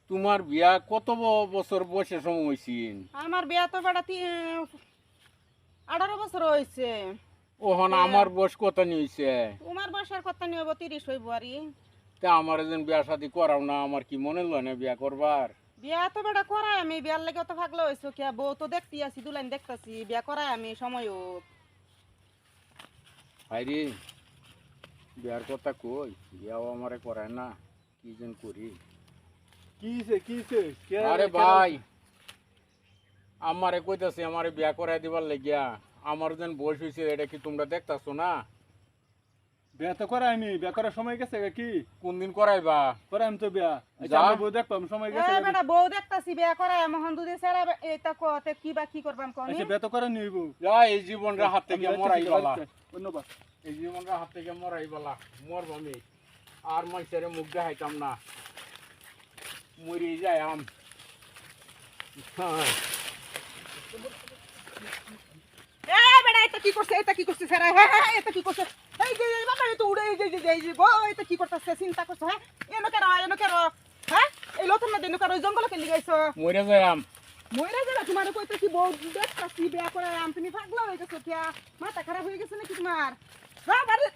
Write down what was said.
তোমার বিয়া কত বছর বয়সের সময় হয়েছিল? আমার বিয়া তো বেটা 18 বছর হয়েছে। ওহন আমার বয়স কত নিয়েছে? তোমার বয়সের কথা নিয়ে 30 হইব আরি। তা আমার যেন বিয়া শাদি করাও না, আমার কি মনে লয় না বিয়া করবার? বিয়া তো বেটা করাই আমি, বিয়ার লাগে তো ভাগলো হয়েছো কে, বউ তো দেখতে আছি, দুলাইন দেখতাছি, বিয়া করাই আমি সময় হোক। হাইরে বিয়ার কথা কই, বিয়াও আমারে করায় না, কি যেন করি। কিছে আরে ভাই, আমারে কইতাছে আমারে বিয়া করাই দিবার লাগিয়া, আমার যেন বয়স হয়েছে এটা কি তোমরা দেখতাছো না? বিয়া তো করাইনি, বিয়া করার সময় গেছে কি? কোন দিন করাইবা? করাইম তো বিয়া। যা। আমরা বউ দেখবাম সময় গেছে। বেটা বউ দেখতাছি, বিয়া করাই মোহন দুধে সারা এটা কতে কি বা কি করবাম কোনি। বিয়া তো করাই নিব। যা, এই জীবনটা হাত থেকে মরাই বালা, ধন্যবাদ। এই জীবনটা হাত থেকে মরাই বালা, মরব আমি আর মানুষের মুখ দেখাইতাম না, মরি যায় আম। বেটা এটা কি করছে, এটা কি করছে সারা, হ্যাঁ এটা কি করছে, এই যে বাবা তো উড়ে এই যে বউ এটা কি করতেছে, চিন্তা করছে, হ্যাঁ এনো কেন হ্যাঁ, এই লোকের না দেনো কারো জঙ্গলে কেলি গাইছো, মরে যায় আম। মইরা যাবে তোমার কইতেছি বউ দেখতাছি বিয়া করে আম, তুমি পাগলা হয়ে গেছো কিয়া, মাথা খারাপ হয়ে গেছে নাকি তোমার? বাবা রে